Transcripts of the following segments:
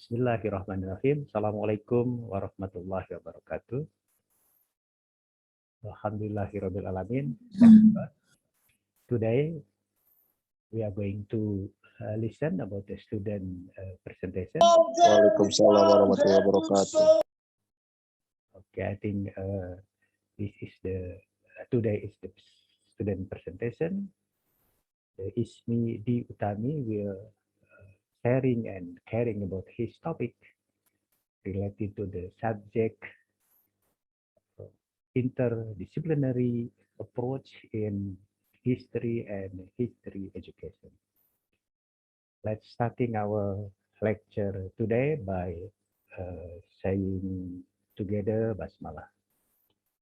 Bismillahirrahmanirrahim. Assalamualaikum warahmatullahi wabarakatuh. Alhamdulillahirabbil alamin. Today we are going to listen about the student presentation. Waalaikumsalam warahmatullahi wabarakatuh. Okay, I think this is today is the student presentation. Ismi D. Utami will sharing and caring about his topic related to the subject interdisciplinary approach in history and history education. Let's starting our lecture today by saying together Basmalah.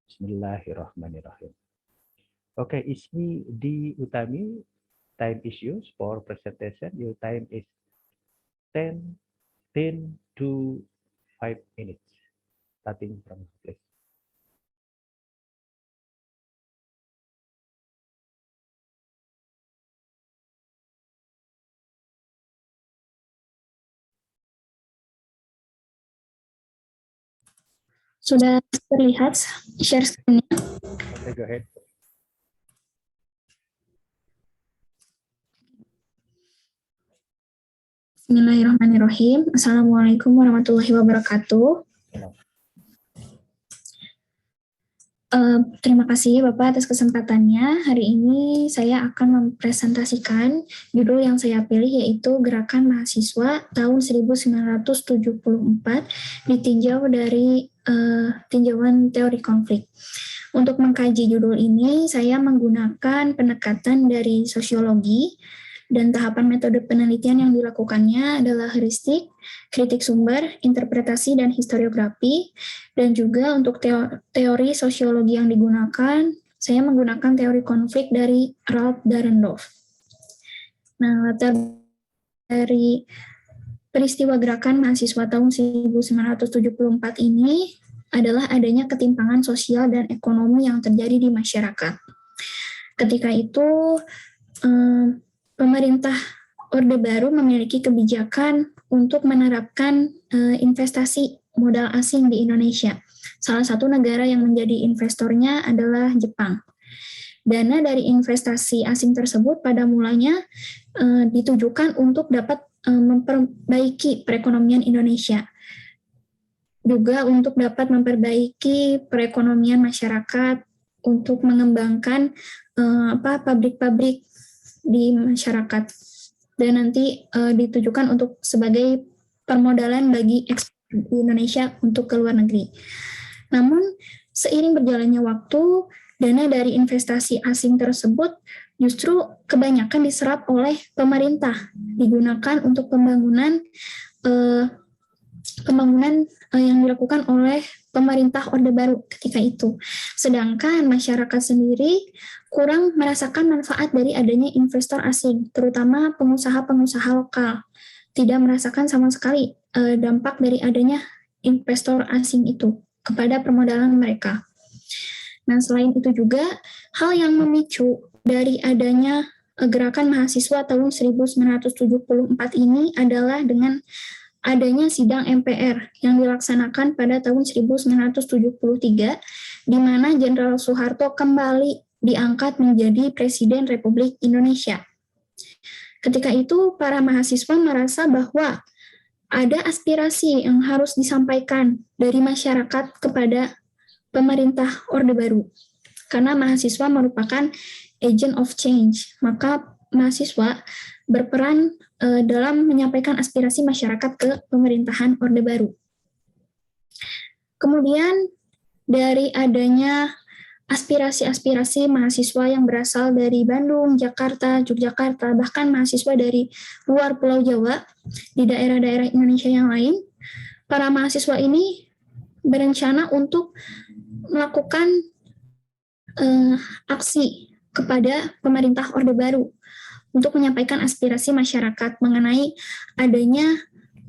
Bismillahirrahmanirrahim. Okay, Ismi D. Utami, time issues for presentation. Your time is 10 to 5 minutes. Starting from place. Sudah terlihat share screen-nya? Okay, go ahead. Bismillahirrahmanirrahim. Assalamualaikum warahmatullahi wabarakatuh. Terima kasih Bapak atas kesempatannya. Hari ini saya akan mempresentasikan judul yang saya pilih, yaitu Gerakan Mahasiswa tahun 1974 ditinjau dari tinjauan teori konflik. Untuk mengkaji judul ini, saya menggunakan pendekatan dari sosiologi, dan tahapan metode penelitian yang dilakukannya adalah heuristik, kritik sumber, interpretasi, dan historiografi. Dan juga untuk teori sosiologi yang digunakan, saya menggunakan teori konflik dari Ralph Dahrendorf. Nah, latar dari peristiwa gerakan mahasiswa tahun 1974 ini adalah adanya ketimpangan sosial dan ekonomi yang terjadi di masyarakat. Ketika itu, pemerintah Orde Baru memiliki kebijakan untuk menerapkan investasi modal asing di Indonesia. Salah satu negara yang menjadi investornya adalah Jepang. Dana dari investasi asing tersebut pada mulanya ditujukan untuk dapat memperbaiki perekonomian Indonesia. Juga untuk dapat memperbaiki perekonomian masyarakat, untuk mengembangkan pabrik-pabrik di masyarakat, dan nanti ditujukan untuk sebagai permodalan bagi ekspor di Indonesia untuk ke luar negeri. Namun seiring berjalannya waktu, dana dari investasi asing tersebut justru kebanyakan diserap oleh pemerintah, digunakan untuk pembangunan yang dilakukan oleh pemerintah Orde Baru ketika itu. Sedangkan masyarakat sendiri kurang merasakan manfaat dari adanya investor asing, terutama pengusaha-pengusaha lokal. Tidak merasakan sama sekali dampak dari adanya investor asing itu kepada permodalan mereka. Nah, selain itu juga, hal yang memicu dari adanya gerakan mahasiswa tahun 1974 ini adalah dengan adanya sidang MPR yang dilaksanakan pada tahun 1973, di mana Jenderal Soeharto kembali diangkat menjadi Presiden Republik Indonesia. Ketika itu, para mahasiswa merasa bahwa ada aspirasi yang harus disampaikan dari masyarakat kepada pemerintah Orde Baru. Karena mahasiswa merupakan agent of change, maka mahasiswa berperan dalam menyampaikan aspirasi masyarakat ke pemerintahan Orde Baru. Kemudian dari adanya aspirasi-aspirasi mahasiswa yang berasal dari Bandung, Jakarta, Yogyakarta, bahkan mahasiswa dari luar Pulau Jawa di daerah-daerah Indonesia yang lain, para mahasiswa ini berencana untuk melakukan aksi kepada pemerintah Orde Baru untuk menyampaikan aspirasi masyarakat mengenai adanya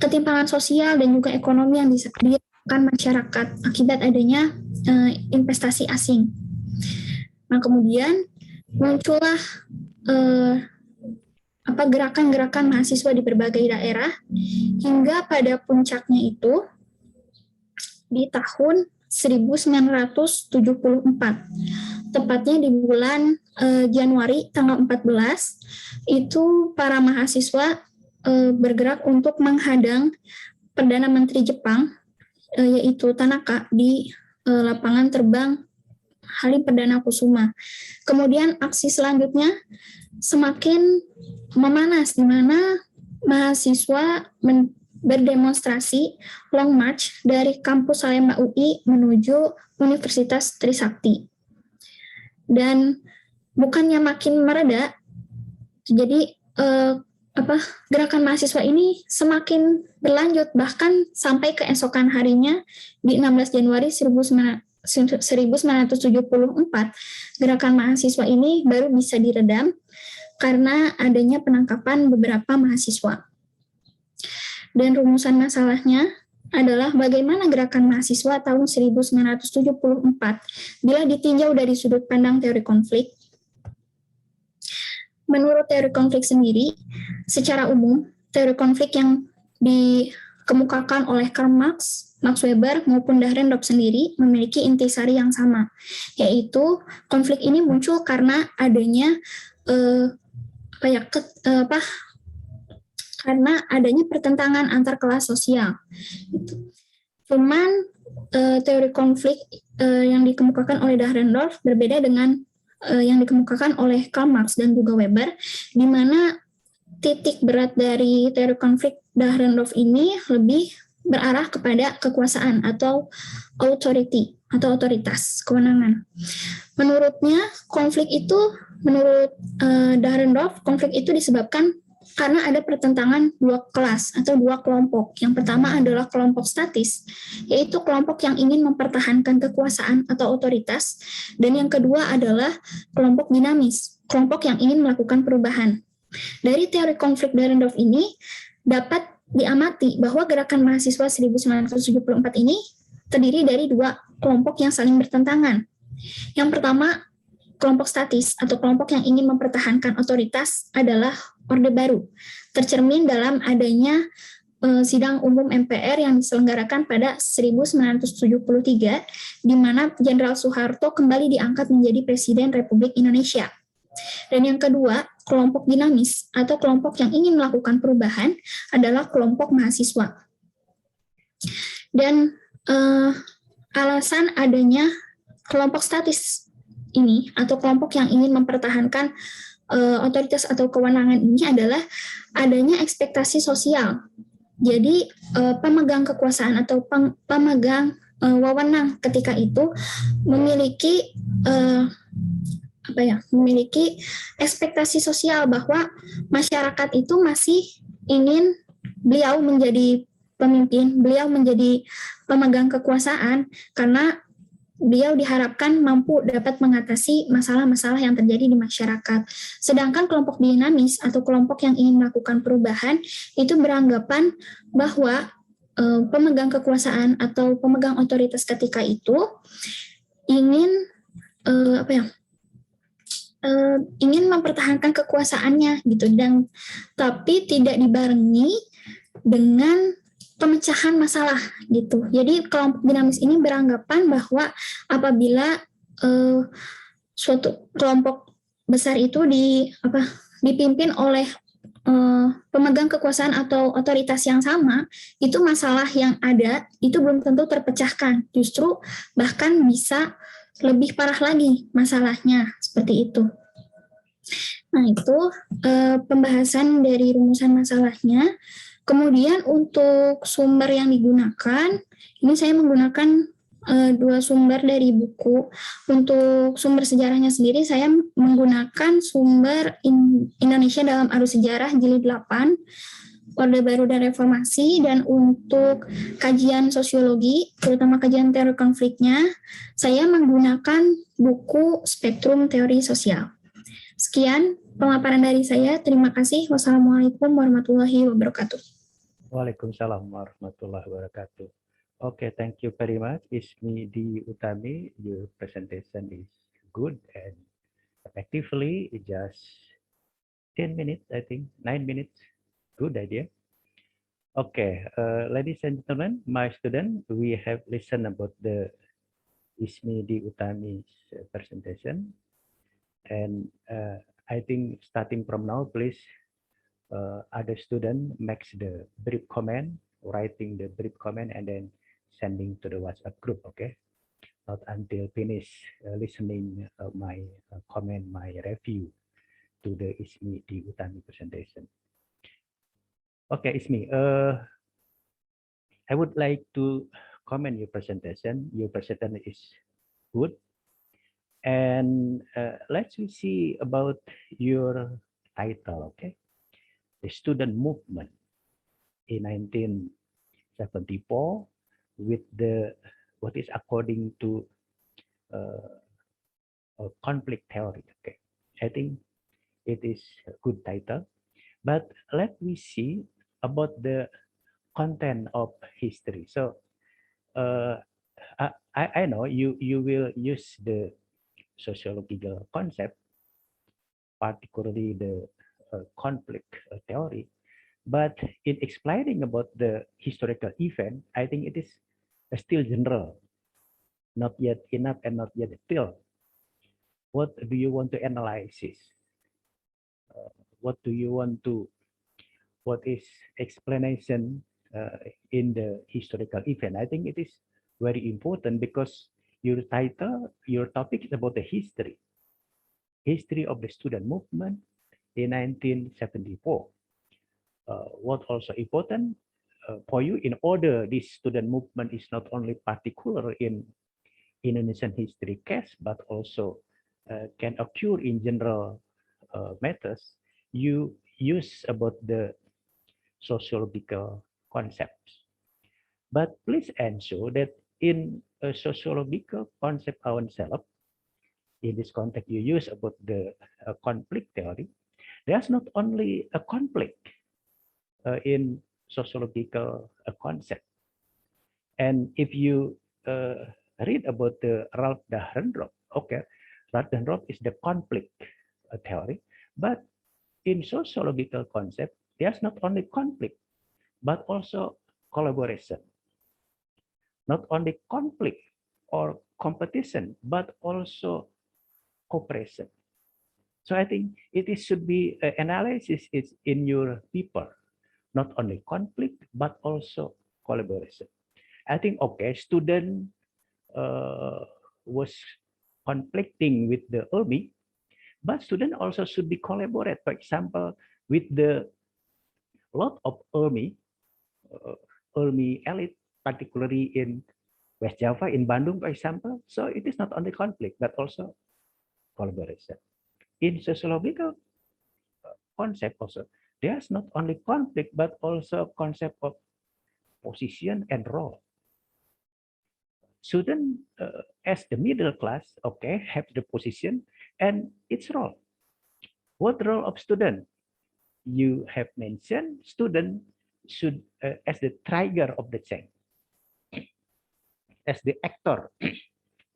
ketimpangan sosial dan juga ekonomi yang dirasakan masyarakat akibat adanya investasi asing. Nah, kemudian muncullah gerakan-gerakan mahasiswa di berbagai daerah hingga pada puncaknya itu di tahun 1974, tepatnya di bulan Januari tanggal 14, itu para mahasiswa bergerak untuk menghadang Perdana Menteri Jepang, yaitu Tanaka, di lapangan terbang Halim Perdana Kusuma. Kemudian aksi selanjutnya semakin memanas, di mana mahasiswa berdemonstrasi long march dari kampus Salemba UI menuju Universitas Trisakti. Dan bukannya makin mereda, jadi gerakan mahasiswa ini semakin berlanjut, bahkan sampai keesokan harinya di 16 Januari 1974, gerakan mahasiswa ini baru bisa diredam karena adanya penangkapan beberapa mahasiswa. Dan rumusan masalahnya adalah bagaimana gerakan mahasiswa tahun 1974 bila ditinjau dari sudut pandang teori konflik. Menurut teori konflik sendiri, secara umum, teori konflik yang dikemukakan oleh Karl Marx, Max Weber, maupun Dahrendorf sendiri memiliki intisari yang sama, yaitu konflik ini muncul karena adanya karena adanya pertentangan antar kelas sosial. Cuman teori konflik yang dikemukakan oleh Dahrendorf berbeda dengan yang dikemukakan oleh Karl Marx dan juga Weber, di mana titik berat dari teori konflik Dahrendorf ini lebih berarah kepada kekuasaan atau authority atau otoritas, kewenangan. Menurutnya, menurut Dahrendorf, konflik itu disebabkan karena ada pertentangan dua kelas atau dua kelompok. Yang pertama adalah kelompok statis, yaitu kelompok yang ingin mempertahankan kekuasaan atau otoritas, dan yang kedua adalah kelompok dinamis, kelompok yang ingin melakukan perubahan. Dari teori konflik Dahrendorf ini dapat diamati bahwa gerakan mahasiswa 1974 ini terdiri dari dua kelompok yang saling bertentangan. Yang pertama, kelompok statis atau kelompok yang ingin mempertahankan otoritas adalah Orde Baru, tercermin dalam adanya sidang umum MPR yang diselenggarakan pada 1973, di mana Jenderal Soeharto kembali diangkat menjadi Presiden Republik Indonesia. Dan yang kedua, kelompok dinamis atau kelompok yang ingin melakukan perubahan adalah kelompok mahasiswa. Dan alasan adanya kelompok statis ini atau kelompok yang ingin mempertahankan otoritas atau kewenangan ini adalah adanya ekspektasi sosial. Jadi pemegang kekuasaan atau pemegang wewenang ketika itu memiliki memiliki ekspektasi sosial bahwa masyarakat itu masih ingin beliau menjadi pemimpin, beliau menjadi pemegang kekuasaan karena beliau diharapkan mampu dapat mengatasi masalah-masalah yang terjadi di masyarakat. Sedangkan kelompok dinamis atau kelompok yang ingin melakukan perubahan itu beranggapan bahwa pemegang kekuasaan atau pemegang otoritas ketika itu ingin ingin mempertahankan kekuasaannya gitu, dan tapi tidak dibarengi dengan pemecahan masalah gitu. Jadi kelompok dinamis ini beranggapan bahwa apabila suatu kelompok besar itu dipimpin oleh pemegang kekuasaan atau otoritas yang sama, itu masalah yang ada itu belum tentu terpecahkan. Justru bahkan bisa lebih parah lagi masalahnya, seperti itu. Nah, itu pembahasan dari rumusan masalahnya. Kemudian untuk sumber yang digunakan, ini saya menggunakan dua sumber dari buku. Untuk sumber sejarahnya sendiri, saya menggunakan sumber Indonesia dalam Arus Sejarah Jilid 8, Orde Baru dan Reformasi, dan untuk kajian sosiologi, terutama kajian teori konfliknya, saya menggunakan buku Spektrum Teori Sosial. Sekian pemaparan dari saya. Terima kasih. Wassalamualaikum warahmatullahi wabarakatuh. Waalaikumsalam warahmatullahi wabarakatuh. Okay, thank you very much. Ismi Di Utami, your presentation is good and effectively just 10 minutes, I think, 9 minutes. Good idea. Okay, ladies and gentlemen, my student, we have listened about the Ismi Di Utami's presentation. And I think starting from now, please, other student makes the brief comment, writing the brief comment, and then sending to the WhatsApp group, okay? Not until finish listening my comment, my review to the Ismi Di Utami presentation. Okay, Ismi, I would like to comment your presentation. Your presentation is good. And let's see about your title, okay? The student movement in 1974 with the, what is according to conflict theory, okay? I think it is a good title. But let me see about the content of history. So I know you will use the sociological concept, particularly the conflict theory. But in explaining about the historical event, I think it is still general, not yet enough and not yet detailed. What do you want to analyze? What do you want to, what is explanation in the historical event? I think it is very important because your title, your topic is about the history of the student movement in 1974. What also important for you, in order this student movement is not only particular in Indonesian history case, but also can occur in general matters, you use about the sociological concepts. But please ensure that in a sociological concept ourselves, in this context you use about the conflict theory, there's not only a conflict in sociological concept. And if you read about the Ralph Dahrendorf, okay, Ralph Dahrendorf is the conflict theory, but in sociological concept, there's not only conflict, but also collaboration. Not only conflict or competition, but also cooperation. So I think it should be analysis is in your paper, not only conflict, but also collaboration. I think, okay, student was conflicting with the army, but student also should be collaborate, for example, with the lot of army elite, particularly in West Java, in Bandung, for example. So it is not only conflict, but also collaboration. In sociological concept also, there's not only conflict, but also concept of position and role. Student as the middle class, okay, have the position and its role. What role of student? You have mentioned student should as the trigger of the change, as the actor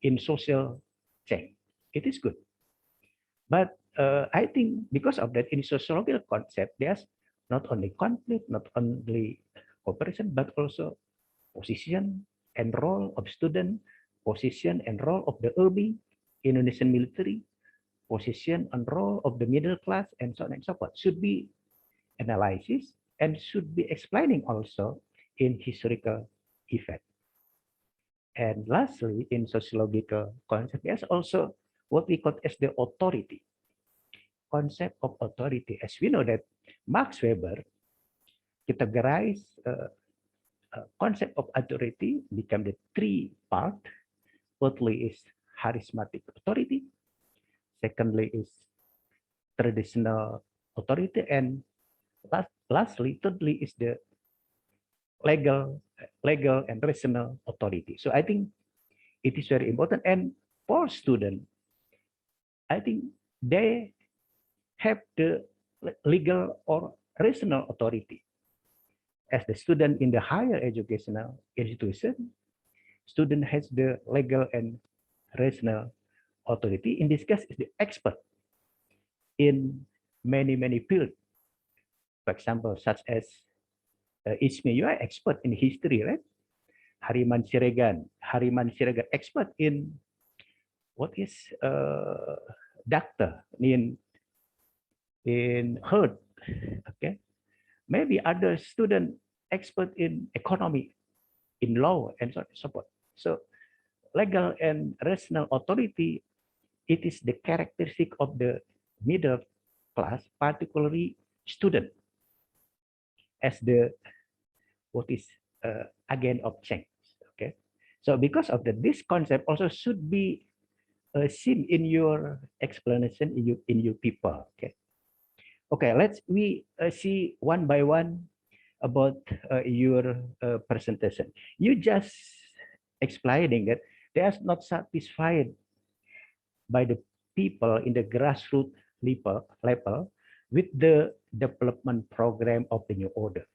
in social change. It is good. But I think because of that, in sociological concept, there's not only conflict, not only cooperation, but also position and role of student, position and role of the army, Indonesian military, position and role of the middle class, and so on and so forth, should be analysis and should be explaining also in historical event. And lastly, in sociological concept, there's also what we call as the authority. Concept of authority. As we know that Max Weber categorized concept of authority become the three part. Firstly is charismatic authority. Secondly is traditional authority, and lastly, thirdly is the legal and rational authority. So I think it is very important. And for students, I think they have the legal or rational authority. As the student in the higher educational institution, student has the legal and rational authority. In this case, is the expert in many fields. For example, such as Ismi, you are expert in history, right? Hariman Siregar, expert in what is doctor in heart. Okay, maybe other student expert in economy, in law, and so on and so forth. So legal and rational authority, it is the characteristic of the middle class, particularly student, as the what is agent of change. Okay, so because of that, this concept also should be seen in your explanation in your people. Okay, okay. We see one by one about your presentation. You just explaining that they are not satisfied by the people in the grassroots level with the development program of the new order.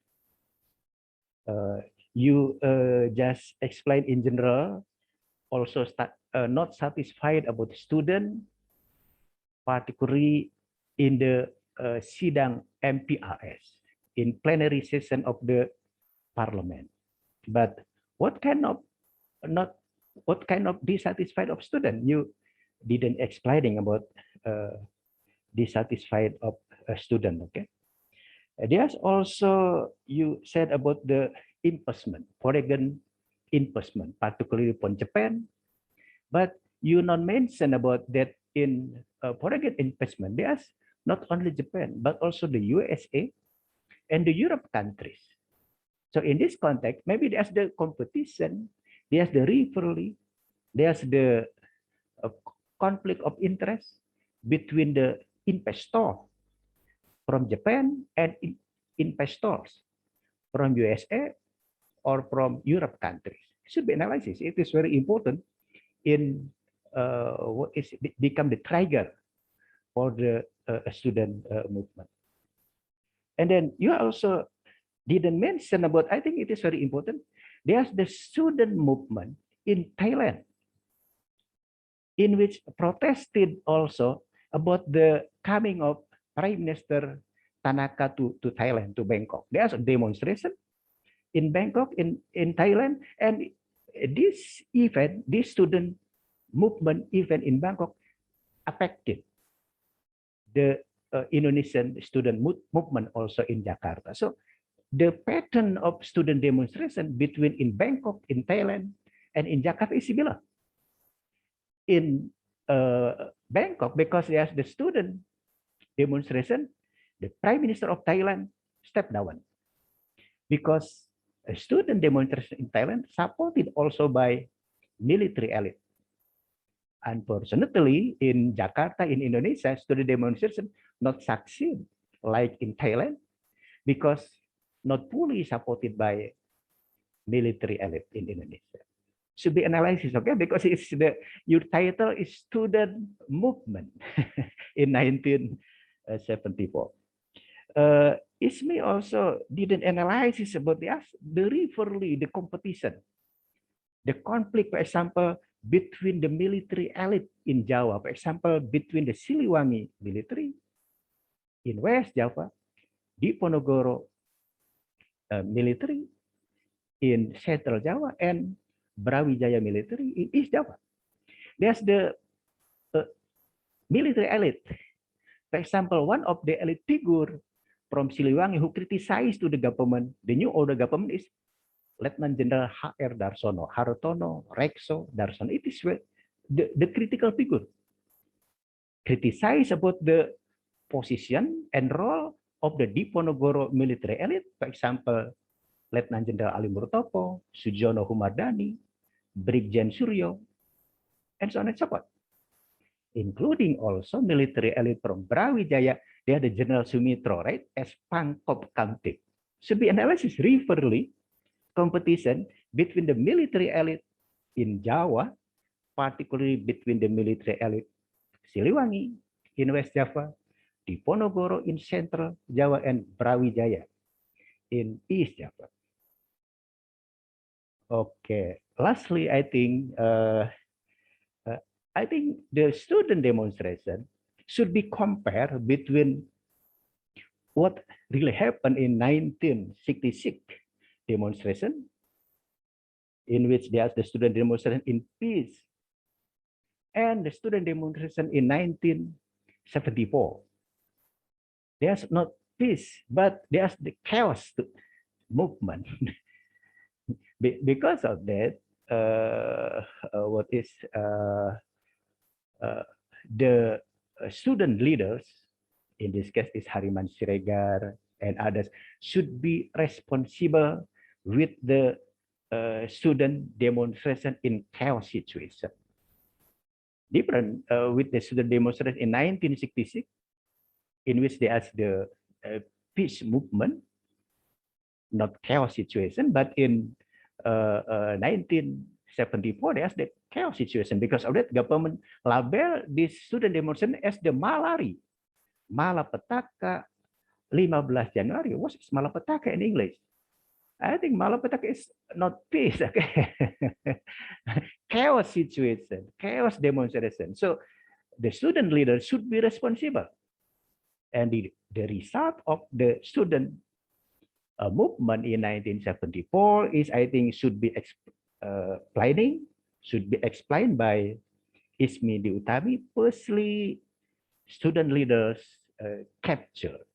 You just explain in general, also not satisfied about the student, particularly in the sidang MPRS, in plenary session of the parliament. But what kind of dissatisfied of student? You didn't explaining about dissatisfied of a student. Okay. There's also, you said about the investment, foreign investment, particularly from Japan, but you not mention about that in foreign investment. There's not only Japan, but also the USA and the Europe countries. So in this context, maybe there's the competition, there's the rivalry, there's the conflict of interest between the investor from Japan and investors from USA or from Europe countries. It should be analysis. It is very important in what is become the trigger for the student movement. And then you also didn't mention about, I think it is very important, there's the student movement in Thailand, in which protested also about the coming of Prime Minister Tanaka to Thailand, to Bangkok. There's a demonstration in Bangkok, in Thailand, and this event, this student movement event in Bangkok affected the Indonesian student movement also in Jakarta. So the pattern of student demonstration between in Bangkok, in Thailand, and in Jakarta is similar. In Bangkok, because there's the student demonstration, the Prime Minister of Thailand stepped down because a student demonstration in Thailand supported also by military elite. Unfortunately, in Jakarta, in Indonesia, student demonstration not succeed like in Thailand because not fully supported by military elite in Indonesia. Should be analysis, okay? Because it's your title is student movement in 1974. Ismi also didn't analyze about the rivalry, the competition, the conflict, for example, between the military elite in Java, for example, between the Siliwangi military in West Java, Diponegoro military in Central Java, and Brawijaya military in East Java. There's the military elite. For example, one of the elite figure from Siliwangi who criticized to the government, the new order government, is Lieutenant General H.R. Darsono, Hartono, Rekso, Darsono. It is the critical figure. Criticize about the position and role of the Diponegoro military elite. For example, Lieutenant General Ali Murtopo, Sujono Humardani, Brigjen Suryo, and so on and so forth. Including also military elite from Brawijaya, they are the General Sumitro, right, as Pangkop Kamtip. Should be analysis rivalry, competition between the military elite in Java, particularly between the military elite Siliwangi in West Java, Diponegoro in Central Java, and Brawijaya in East Java. Okay. Lastly, I think the student demonstration should be compared between what really happened in 1966 demonstration, in which there's the student demonstration in peace, and the student demonstration in 1974. There's not peace, but there's the chaos movement. Because of that, the student leaders, in this case is Hariman Siregar and others, should be responsible with the student demonstration in chaos situation. Different with the student demonstration in 1966, in which there's the peace movement, not chaos situation, but in 1974, there's the chaos situation. Because of that, government label this student demonstration as the malari. Malapetaka 15 January. What is malapetaka in English? I think malapetaka is not peace, okay? Chaos situation, chaos demonstration. So the student leader should be responsible. And the result of the student movement in 1974 is, I think, should be explained by Ismi D. Utami. Firstly, student leaders captured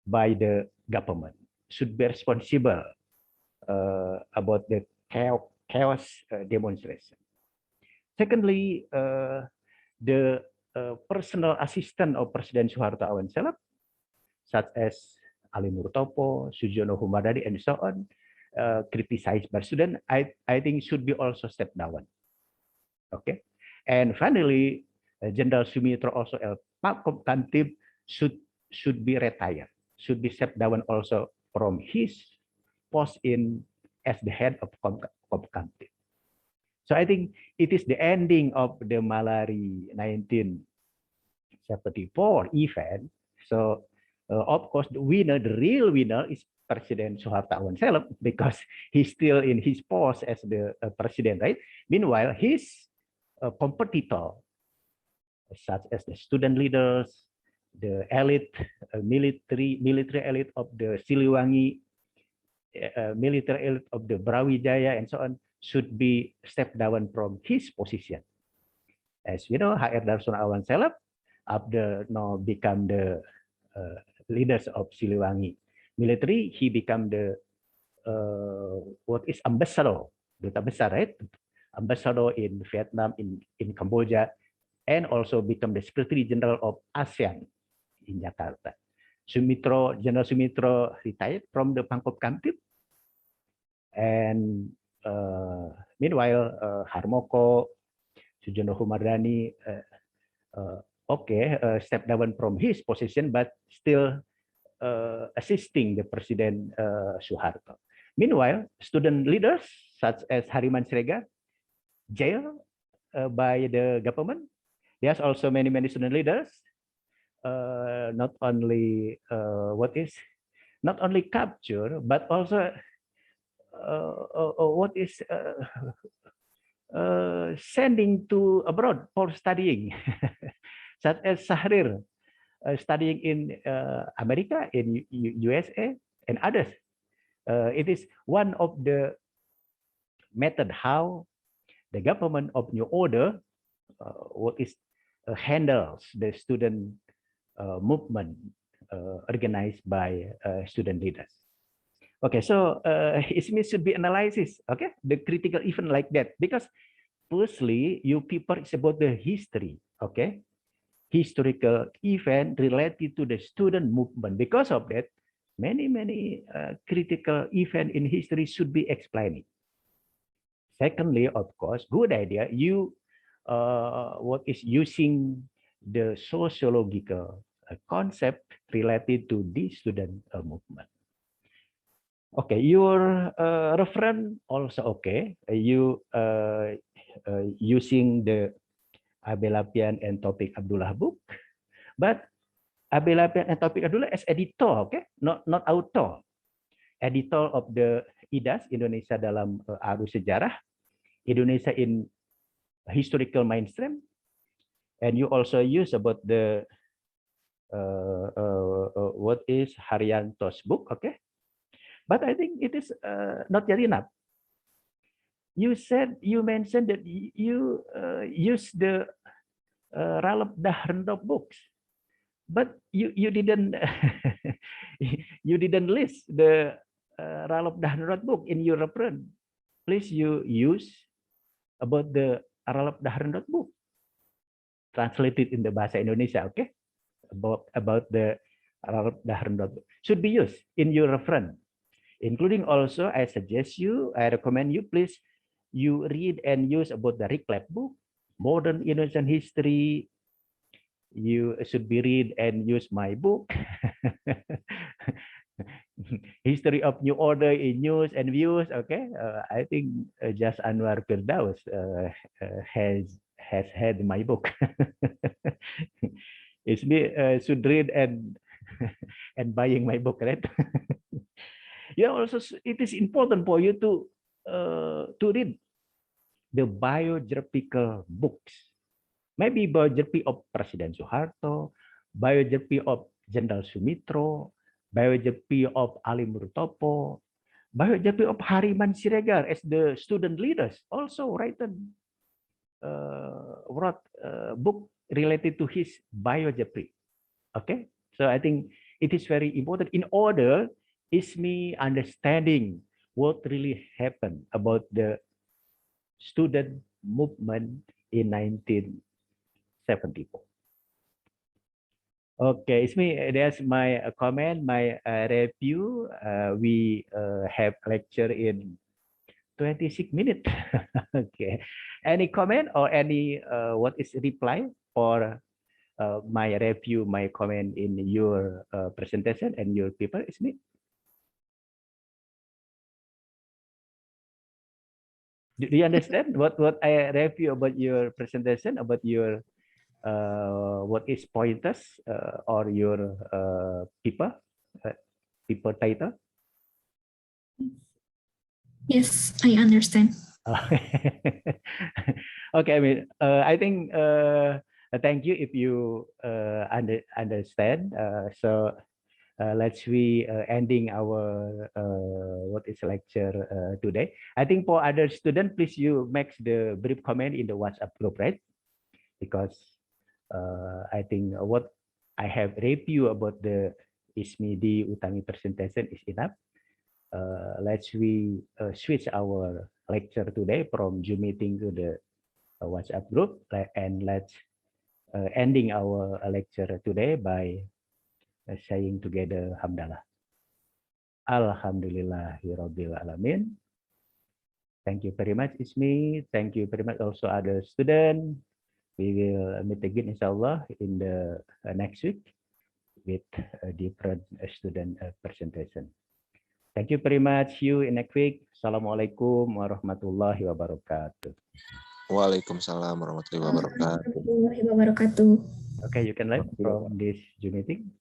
by the government should be responsible about the chaos demonstration. Secondly, the personal assistant of President Suharto Awan Salam, such as Ali Murtopo, Sujono Humadadi, and so on, criticized by students, I think should be also stepped down. Okay, and finally, General Sumitro also Pak Kantib should be retired, should be stepped down also from his post as the head of Kantib. So I think it is the ending of the Malari 1974 event. So of course, the real winner is President Suharto Awan Salam, because he's still in his post as the president, right? Meanwhile, his competitor, such as the student leaders, the elite, military elite of the Siliwangi, military elite of the Brawijaya, and so on, should be stepped down from his position. As you know, HR Darsono Awan Salam, after now become the leaders of Siliwangi military, he become the ambassador, duta besar, right? Ambassador in Vietnam, in Cambodia, and also become the Secretary General of ASEAN in Jakarta. General Sumitro retired from the Pangkop Kamtib, and meanwhile, Harmoko, Sujono Humardani, stepped down from his position, but still assisting the President Suharto. Meanwhile, student leaders such as Hariman Siregar, jailed by the government. There's also many student leaders, not only captured, but also sending to abroad for studying, such as Sahrir, studying in America, in USA, and others. It is one of the method how the government of New Order handles the student movement organized by student leaders. Okay, so it should be analysis. Okay, the critical event like that, because firstly, you people is about the history. Okay, historical event related to the student movement. Because of that, many critical event in history should be explained. Secondly, of course, good idea. You using the sociological concept related to this student movement. Okay, your reference also okay. You using the Abe Lapian and Taufik Abdullah book, but Abe Lapian and Taufik Abdullah as editor, okay, not author. Editor of the IDAS, Indonesia dalam Arus Sejarah, Indonesia in historical mainstream, and you also use about the what is Haryanto's book, okay? But I think it is not yet enough. You mentioned that you use the Ralph Dahrendorf books, but you didn't you didn't list the Ralph Dahrendorf book in your reference. Please you use about the Ralph Dahrendorf book translated in the bahasa Indonesia, okay? About the Ralph Dahrendorf book should be used in your reference, including also I recommend you please you read and use about the Rick Clapp book, Modern Indonesian History. You should be read and use my book, History of New Order in News and Views. Okay, I think just Anwar Firdaus has had my book. It's me should read and and buying my book, right? Yeah, also it is important for you to read the biographical books. Maybe biography of President Suharto, biography of Jenderal Sumitro, biography of Ali Murtopo, biography of Hariman Siregar as the student leaders also wrote a book related to his biography. Okay, so I think it is very important in order is me understanding what really happened about the student movement in 1974. Okay, it's me. That's my comment, my review. We have lecture in 26 minutes. Okay, any comment or any what is reply for my review, my comment in your presentation and your paper? It's me. Do you understand what I review about your presentation, about your what is pointers or your paper title? Yes, I understand. Okay, I mean, I think thank you if you understand. So let's be ending our what is lecture today. I think for other students, please you make the brief comment in the WhatsApp group, right? Because I think what I have review about the Ismi di Utami presentation is enough. Let's we switch our lecture today from Zoom meeting to the WhatsApp group, and let's ending our lecture today by saying together Hamdalah. Alhamdulillahirabbil alamin. Thank you very much, Ismi. Thank you very much also other students. We will meet again inshallah in the next week with a different student presentation. Thank you very much. See you in next week. Assalamualaikum warahmatullahi wabarakatuh. Waalaikumsalam warahmatullahi wabarakatuh. Warahmatullahi wabarakatuh. Okay, you can leave from this Zoom meeting.